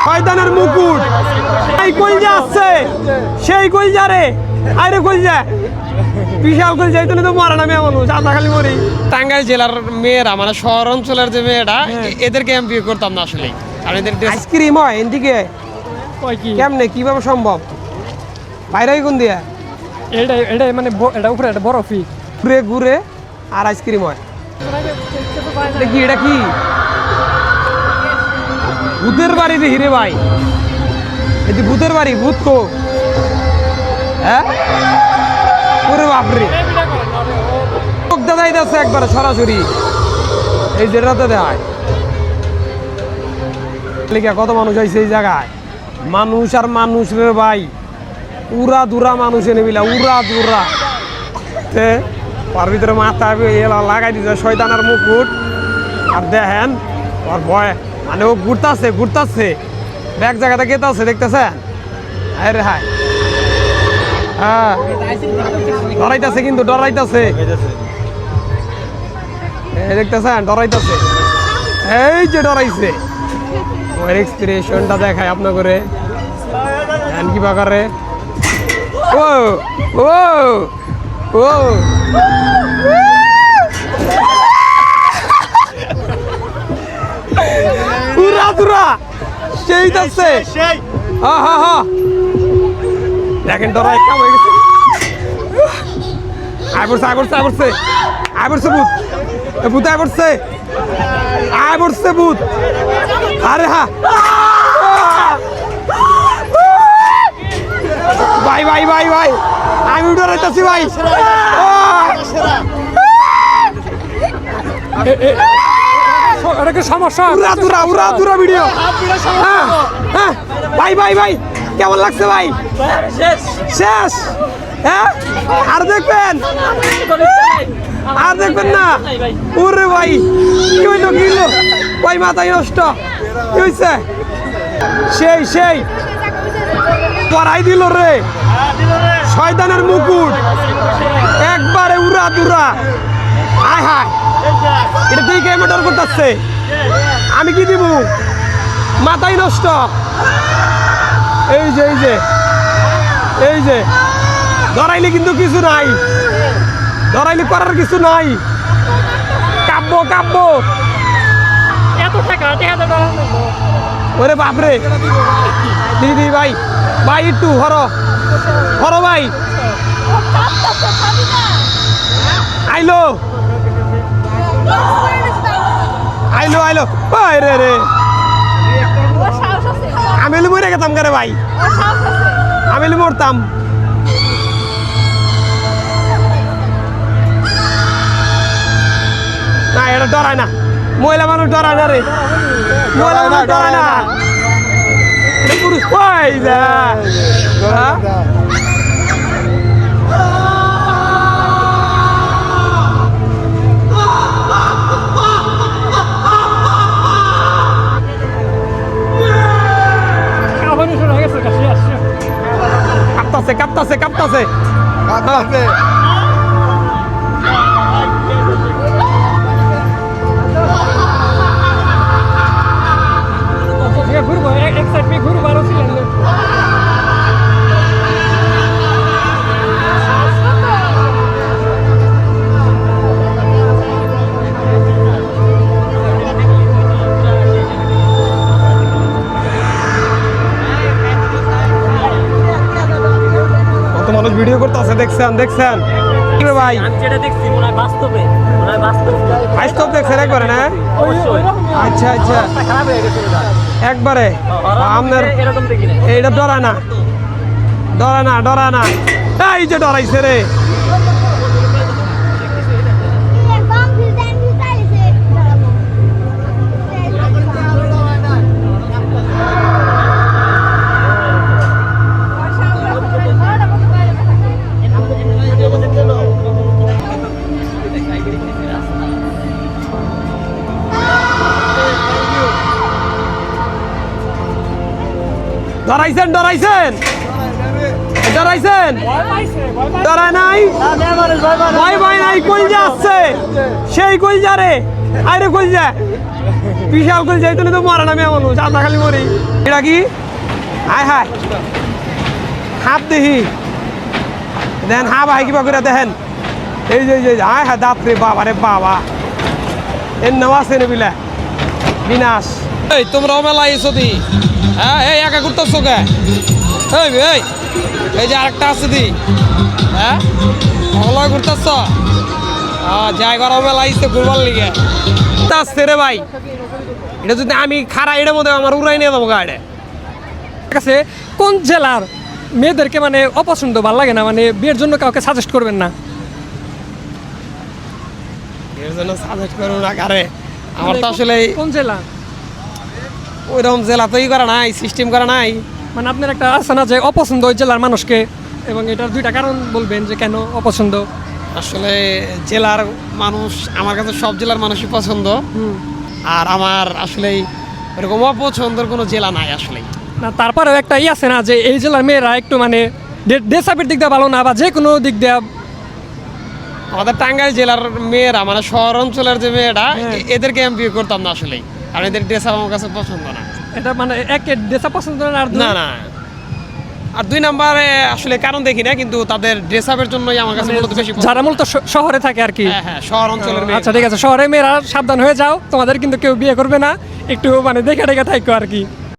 শয়তানের মুকুট এই কলজা আছে সেই কলজা রে আরে কলজা বিশাল কলজা এই তো মারা না মেয়ে মানুষ আধা খালি মরি টাঙ্গাইল জেলার মেয়েরা মানে শহর অঞ্চলের যে মেয়েরা এদেরকে আমি বিয়ে করতাম না আসলে আর এদের আইসক্রিম হয় এদিকে কেমনে কিভাবে সম্ভব বাইরে কোন দিয়া এটা মানে এটা উপরে একটা বরফি ঘুরে ঘুরে আর আইসক্রিম হয় দেখি এটা কি ভূতের বাড়ি রে হিরে ভাই এই যে ভূতের বাড়ি ভূত কো হ্যাঁ ওরে বাপরে চোখ দাদাই যাচ্ছে একবার সরাসরি এই যেটাতে দেয় কত মানুষ হয়েছে এই জায়গায় মানুষ আর মানুষ রে ভাই উড়া দুরা মানুষ এনে মিলা উড়া দুরা তার ভিতরে মাথা লাগাই দিচ্ছে শয়তানের মুকুট আর দেখেন ওর ভয় মানে ও ঘুরতাছে এক জায়গাতে গেতে আছে দেখতেছেন আরে হাই হ্যাঁ ডরাইতেছে কিন্তু ডরাইতেছে দেখতেছেন ডরাইতেছে এই যে ডরাইছে ওর এক্সপ্রেশনটা দেখায় আপনার করে কি বাকারে ও ও ও পুরা পুরা সেই যাচ্ছে হ্যাঁ হ্যাঁ হ্যাঁ দেখেন ডরাই কাম হয়ে গেছে আয় পড়ছে ভূত আয় পড়ছে ভূত আরে হ্যাঁ ভাই ভাই ভাই ভাই আমি ডরাইতেছি ভাই সমস্যা উড়া ভিডিও ভাই ভাই ভাই কেমন লাগছে ভাই শেষ হ্যাঁ আর দেখবেন না ওরে ভাই কি হইলো ভাই মাথায় নষ্ট কি হয়েছে সেই পড়াই দিল রে শয়তানের মুকুট একবারে উড়া দুরা আয় হায় এটা তুই কে মোটর করতেছে আমি কি দিব মাথায় নষ্ট এই যে ধরাইলে কিন্তু কিছু নাই ধরাইলে করার কিছু নাই কাব্য ওরে বাপরে দিদি ভাই একটু হর ভাই আইলো রে আমি মরে গেতাম করে ভাই আমি মরতাম না এটা ডরায় না মহিলা মানুষ ডরায় না রে মহিলা মানুষ ডরায় না পুরুষ কাঁপতাছে ঘুরবো এক সাইড ঘুরবো আরো ছিলেন মানুষ ভিডিও করতেছে দেখছেন কি রে ভাই আমি যেটা দেখছি মনে হয় বাস্তব দেখছেন একবারে না আচ্ছা খারাপ হয়ে গেছে একবারে আপনার এরকম দেখি না এইটা ডরায় না এই যে ডরাইছে রে ডরাইছেন ডরায় নাই ভয় নাই কলজা আছে সেই কলজা রে আরে কই যায় বিশাল কই যাই তো মরে না মেয়ে মানুষ আমরা খালি মরি এটা কি হায় হায় হাত দেখি দেন হা ভাই কিবা করে দেখেন এই যে হায় হায় দাঁত রে বাবা রে বাবা এর নেওয়া আছে রে বিলা বিনাশ এই তোমরাও মেলা এসো দি হ্যাঁ এই একা ঘুরতেছো কে এই যে আরেকটা আছে দি হ্যাঁ ওগুলো ঘুরতেছ যাই ঘর মেলা আইসতে ঘুরবার লিগে তা আসছে রে ভাই এটা যদি আমি খারা এটার মধ্যে আমার উড়াই নিয়ে যাবো গাড়ি কাছে কোন জেলার মেয়েদেরকে মানে অপছন্দ ভালো লাগে না মানে বিয়ের জন্য কাউকে সাজেস্ট করবেন না এর জন্য সাজেস্ট করো না কারে আমার তো আসলে কোন জেলা ওইরকম জেলা তৈরি করা নাই সিস্টেম করা নাই মানে আপনার একটা আছে না যে অপছন্দ ওই জেলার মানুষকে এবং এটার দুইটা কারণ বলবেন যে কেন অপছন্দ আসলে জেলার মানুষ আমার কাছে সব জেলার মানুষই পছন্দ আর আমার আসলে এরকম অপছন্দের কোনো জেলা নাই আসলে না তারপরেও একটা আছে না যে এই জেলার মেয়েরা একটু মানে ড্রেসআপের দিক দিয়ে ভালো না বা যে কোনো দিক দিয়ে আমাদের টাঙ্গাইল জেলার মেয়েরা মানে শহর অঞ্চলের যে মেয়েরা এদেরকে আমি বিয়ে করতাম না আসলে আর এদের ড্রেস আমার কাছে পছন্দ না এটা মানে একে ড্রেসআপ পছন্দ না আর না না আর দুই নম্বরে আসলে কারণ দেখি না কিন্তু তাদের ড্রেস আপের জন্যই আমার কাছে মূলত বেশি পছন্দ। যারা মূলত শহরে থাকে আর কি হ্যাঁ শহর অঞ্চলের মেয়ে আচ্ছা ঠিক আছে শহরে মেয়েরা সাবধান হয়ে যাও তোমাদের কিন্তু কেউ বিয়ে করবে না একটু মানে দেখে দেখে থাকো আর কি